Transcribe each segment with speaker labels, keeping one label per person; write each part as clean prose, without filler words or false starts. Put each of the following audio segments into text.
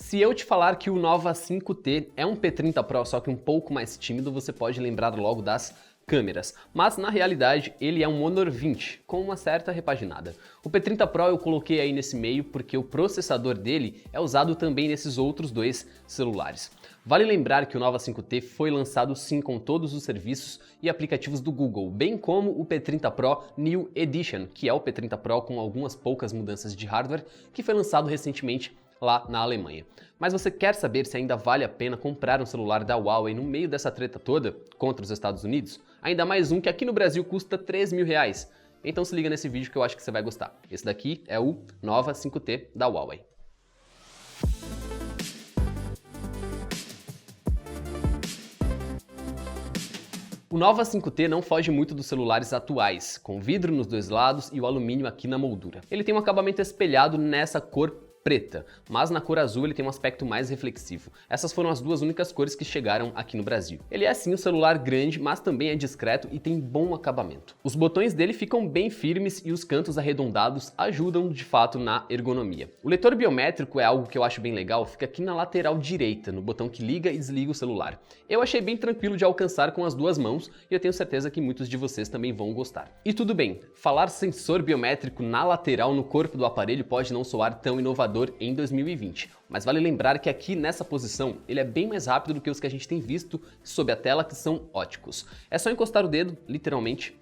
Speaker 1: Se eu te falar que o Nova 5T é um P30 Pro, só que um pouco mais tímido, você pode lembrar logo das câmeras, mas na realidade ele é um Honor 20 com uma certa repaginada. O P30 Pro eu coloquei aí nesse meio porque o processador dele é usado também nesses outros dois celulares. Vale lembrar que o Nova 5T foi lançado sim com todos os serviços e aplicativos do Google, bem como o P30 Pro New Edition, que é o P30 Pro com algumas poucas mudanças de hardware, que foi lançado recentemente lá na Alemanha. Mas você quer saber se ainda vale a pena comprar um celular da Huawei no meio dessa treta toda contra os Estados Unidos? Ainda mais um que aqui no Brasil custa R$3.000. Então se liga nesse vídeo que eu acho que você vai gostar. Esse daqui é o Nova 5T da Huawei. O Nova 5T não foge muito dos celulares atuais, com vidro nos dois lados e o alumínio aqui na moldura. Ele tem um acabamento espelhado nessa cor preta, mas na cor azul ele tem um aspecto mais reflexivo. Essas foram as duas únicas cores que chegaram aqui no Brasil. Ele é sim um celular grande, mas também é discreto e tem bom acabamento. Os botões dele ficam bem firmes e os cantos arredondados ajudam de fato na ergonomia. O leitor biométrico é algo que eu acho bem legal, fica aqui na lateral direita, no botão que liga e desliga o celular. Eu achei bem tranquilo de alcançar com as duas mãos e eu tenho certeza que muitos de vocês também vão gostar. E tudo bem, falar sensor biométrico na lateral no corpo do aparelho pode não soar tão inovador em 2020, mas vale lembrar que aqui nessa posição ele é bem mais rápido do que os que a gente tem visto sob a tela, que são óticos. É só encostar o dedo, literalmente,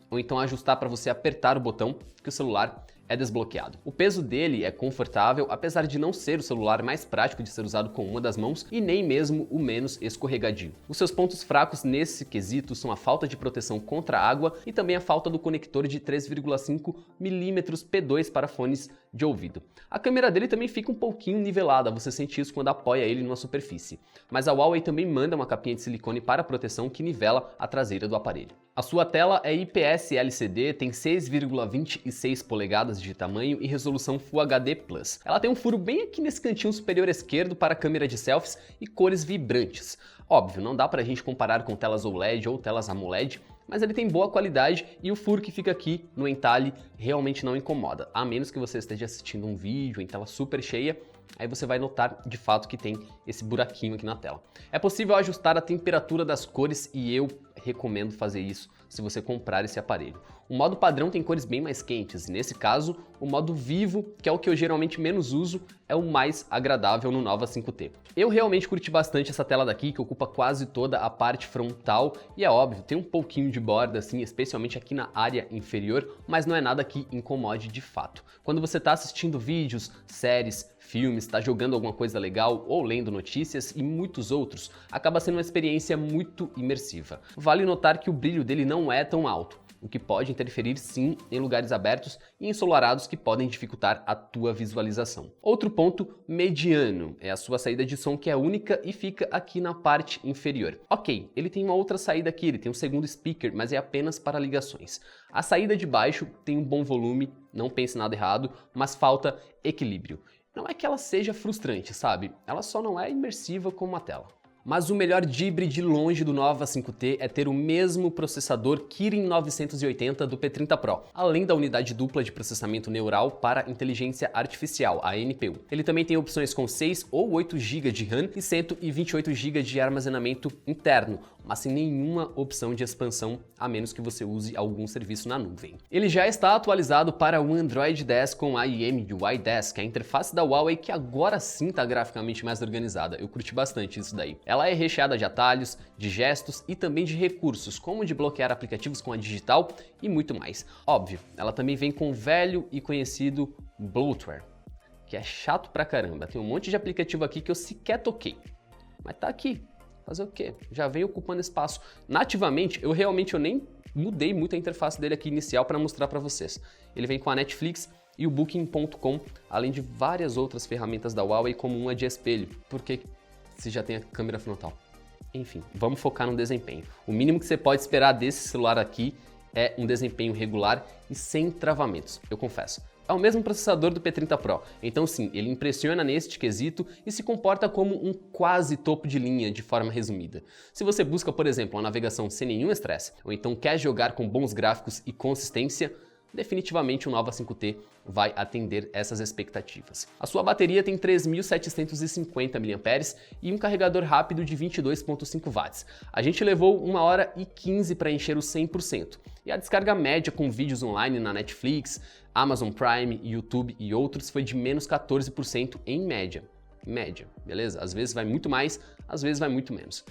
Speaker 1: ou então ajustar para você apertar o botão que o celular é desbloqueado. O peso dele é confortável, apesar de não ser o celular mais prático de ser usado com uma das mãos e nem mesmo o menos escorregadio. Os seus pontos fracos nesse quesito são a falta de proteção contra a água e também a falta do conector de 3,5 mm P2 para fones de ouvido. A câmera dele também fica um pouquinho nivelada, você sente isso quando apoia ele numa superfície. Mas a Huawei também manda uma capinha de silicone para proteção que nivela a traseira do aparelho. A sua tela é IPS LCD, tem 6,26 polegadas de tamanho e resolução Full HD+. Ela tem um furo bem aqui nesse cantinho superior esquerdo para a câmera de selfies e cores vibrantes. Óbvio, não dá pra gente comparar com telas OLED ou telas AMOLED, mas ele tem boa qualidade e o furo que fica aqui no entalhe realmente não incomoda, a menos que você esteja assistindo um vídeo em tela super cheia, aí você vai notar de fato que tem esse buraquinho aqui na tela. É possível ajustar a temperatura das cores e eu recomendo fazer isso se você comprar esse aparelho. O modo padrão tem cores bem mais quentes, e nesse caso, o modo vivo, que é o que eu geralmente menos uso, é o mais agradável no Nova 5T. Eu realmente curti bastante essa tela daqui, que ocupa quase toda a parte frontal, e é óbvio, tem um pouquinho de borda assim, especialmente aqui na área inferior, mas não é nada que incomode de fato. Quando você está assistindo vídeos, séries, filmes, está jogando alguma coisa legal ou lendo notícias e muitos outros, acaba sendo uma experiência muito imersiva. Vale notar que o brilho dele não é tão alto, o que pode interferir sim em lugares abertos e ensolarados que podem dificultar a tua visualização. Outro ponto mediano é a sua saída de som, que é única e fica aqui na parte inferior. Ok, ele tem uma outra saída aqui, ele tem um segundo speaker, mas é apenas para ligações. A saída de baixo tem um bom volume, não pense nada errado, mas falta equilíbrio. Não é que ela seja frustrante, sabe? Ela só não é imersiva como uma tela. Mas o melhor dibre de longe do Nova 5T é ter o mesmo processador Kirin 980 do P30 Pro, além da unidade dupla de processamento neural para inteligência artificial, a NPU. Ele também tem opções com 6 ou 8 GB de RAM e 128 GB de armazenamento interno, mas sem nenhuma opção de expansão, a menos que você use algum serviço na nuvem. Ele já está atualizado para o Android 10 com a EMUI 10, que é a interface da Huawei que agora sim está graficamente mais organizada. Eu curti bastante isso daí. Ela é recheada de atalhos, de gestos e também de recursos, como de bloquear aplicativos com a digital e muito mais. Óbvio, ela também vem com o velho e conhecido bloatware, que é chato pra caramba. Tem um monte de aplicativo aqui que eu sequer toquei, mas tá aqui. Fazer o quê? Já vem ocupando espaço. Nativamente, eu nem mudei muito a interface dele aqui inicial para mostrar para vocês. Ele vem com a Netflix e o Booking.com, além de várias outras ferramentas da Huawei, como uma de espelho, porque se já tem a câmera frontal. Enfim, vamos focar no desempenho. O mínimo que você pode esperar desse celular aqui é um desempenho regular e sem travamentos, eu confesso. É o mesmo processador do P30 Pro, então sim, ele impressiona neste quesito e se comporta como um quase topo de linha de forma resumida. Se você busca, por exemplo, uma navegação sem nenhum estresse, ou então quer jogar com bons gráficos e consistência, definitivamente o Nova 5T vai atender essas expectativas. A sua bateria tem 3.750 mAh e um carregador rápido de 22,5 watts. A gente levou 1 hora e 15 para encher o 100%. E a descarga média com vídeos online na Netflix, Amazon Prime, YouTube e outros foi de menos 14% em média. Beleza? Às vezes vai muito mais, às vezes vai muito menos.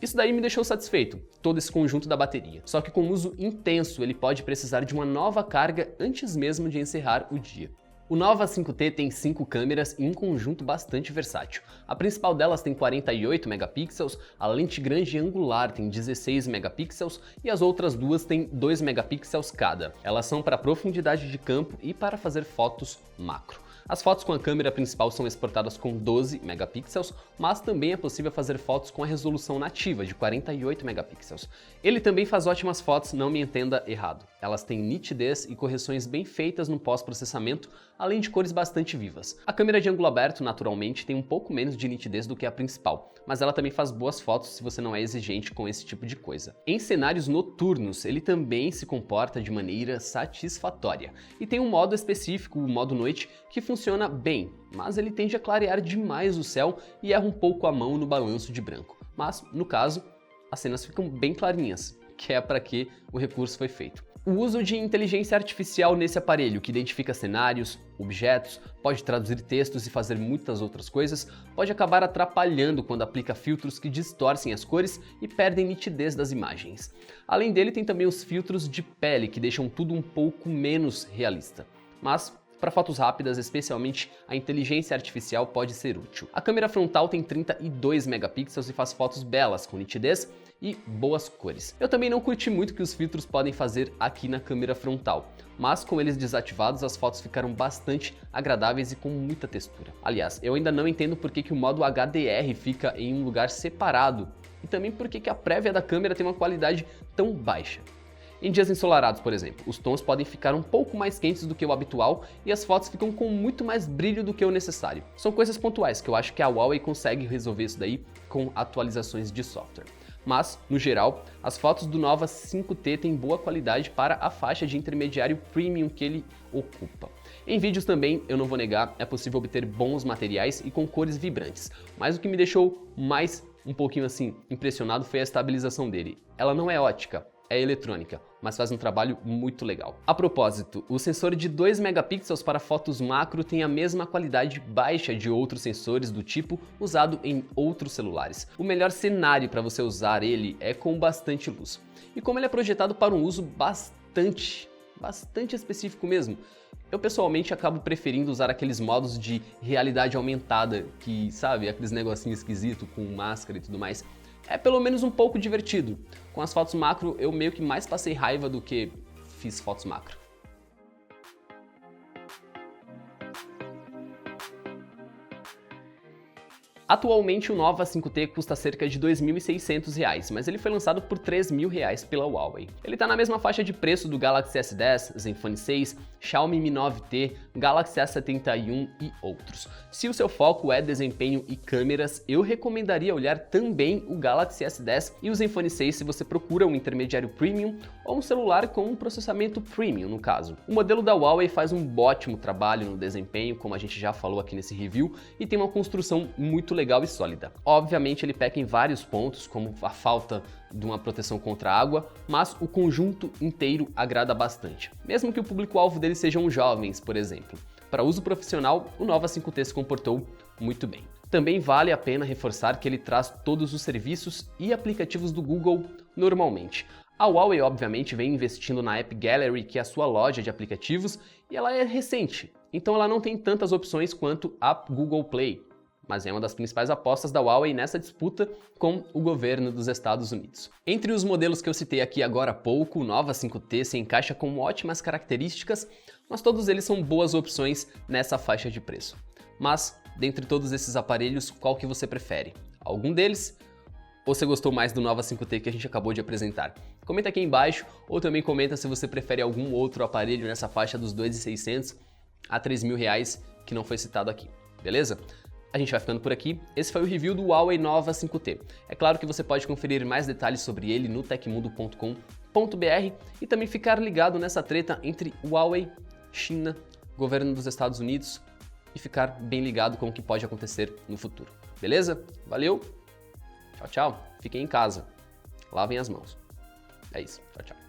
Speaker 1: Isso daí me deixou satisfeito, todo esse conjunto da bateria. Só que com uso intenso, ele pode precisar de uma nova carga antes mesmo de encerrar o dia. O Nova 5T tem 5 câmeras e um conjunto bastante versátil. A principal delas tem 48 megapixels, a lente grande angular tem 16 megapixels e as outras duas têm 2 megapixels cada. Elas são para profundidade de campo e para fazer fotos macro. As fotos com a câmera principal são exportadas com 12 megapixels, mas também é possível fazer fotos com a resolução nativa de 48 megapixels. Ele também faz ótimas fotos, não me entenda errado. Elas têm nitidez e correções bem feitas no pós-processamento, além de cores bastante vivas. A câmera de ângulo aberto, naturalmente, tem um pouco menos de nitidez do que a principal, mas ela também faz boas fotos se você não é exigente com esse tipo de coisa. Em cenários noturnos, ele também se comporta de maneira satisfatória. E tem um modo específico, o modo noite, que funciona bem, mas ele tende a clarear demais o céu e erra um pouco a mão no balanço de branco. Mas, no caso, as cenas ficam bem clarinhas, que é para que o recurso foi feito. O uso de inteligência artificial nesse aparelho, que identifica cenários, objetos, pode traduzir textos e fazer muitas outras coisas, pode acabar atrapalhando quando aplica filtros que distorcem as cores e perdem nitidez das imagens. Além dele, tem também os filtros de pele, que deixam tudo um pouco menos realista. Mas, para fotos rápidas, especialmente, a inteligência artificial pode ser útil. A câmera frontal tem 32 megapixels e faz fotos belas, com nitidez e boas cores. Eu também não curti muito o que os filtros podem fazer aqui na câmera frontal, mas com eles desativados as fotos ficaram bastante agradáveis e com muita textura. Aliás, eu ainda não entendo por que o modo HDR fica em um lugar separado e também por que a prévia da câmera tem uma qualidade tão baixa. Em dias ensolarados, por exemplo, os tons podem ficar um pouco mais quentes do que o habitual e as fotos ficam com muito mais brilho do que o necessário. São coisas pontuais que eu acho que a Huawei consegue resolver isso daí com atualizações de software. Mas, no geral, as fotos do Nova 5T têm boa qualidade para a faixa de intermediário premium que ele ocupa. Em vídeos também, eu não vou negar, é possível obter bons materiais e com cores vibrantes, mas o que me deixou mais um pouquinho assim impressionado foi a estabilização dele. Ela não é ótica, é eletrônica, mas faz um trabalho muito legal. A propósito, o sensor de 2 megapixels para fotos macro tem a mesma qualidade baixa de outros sensores do tipo usado em outros celulares. O melhor cenário para você usar ele é com bastante luz. E como ele é projetado para um uso bastante específico mesmo, eu pessoalmente acabo preferindo usar aqueles modos de realidade aumentada que, sabe, aqueles negocinhos esquisitos com máscara e tudo mais. É pelo menos um pouco divertido. Com as fotos macro, eu meio que mais passei raiva do que fiz fotos macro. Atualmente o Nova 5T custa cerca de R$ 2.600, mas ele foi lançado por R$ 3.000 pela Huawei. Ele está na mesma faixa de preço do Galaxy S10, Zenfone 6, Xiaomi Mi 9T, Galaxy A71 e outros. Se o seu foco é desempenho e câmeras, eu recomendaria olhar também o Galaxy S10 e o Zenfone 6 se você procura um intermediário premium ou um celular com um processamento premium, no caso. O modelo da Huawei faz um ótimo trabalho no desempenho, como a gente já falou aqui nesse review, e tem uma construção muito legal e sólida. Obviamente ele peca em vários pontos, como a falta de uma proteção contra a água, mas o conjunto inteiro agrada bastante, mesmo que o público-alvo dele sejam jovens, por exemplo. Para uso profissional, o Nova 5T se comportou muito bem. Também vale a pena reforçar que ele traz todos os serviços e aplicativos do Google normalmente. A Huawei, obviamente, vem investindo na App Gallery, que é a sua loja de aplicativos, e ela é recente, então ela não tem tantas opções quanto a Google Play, mas é uma das principais apostas da Huawei nessa disputa com o governo dos Estados Unidos. Entre os modelos que eu citei aqui agora há pouco, o Nova 5T se encaixa com ótimas características, mas todos eles são boas opções nessa faixa de preço. Mas, dentre todos esses aparelhos, qual que você prefere? Algum deles? Ou você gostou mais do Nova 5T que a gente acabou de apresentar? Comenta aqui embaixo, ou também comenta se você prefere algum outro aparelho nessa faixa dos R$ 2.600 a R$ 3.000 que não foi citado aqui, beleza? A gente vai ficando por aqui. Esse foi o review do Huawei Nova 5T. É claro que você pode conferir mais detalhes sobre ele no tecmundo.com.br. e também ficar ligado nessa treta entre Huawei, China, governo dos Estados Unidos e ficar bem ligado com o que pode acontecer no futuro. Beleza? Valeu! Tchau, tchau. Fiquem em casa. Lavem as mãos. É isso. Tchau, tchau.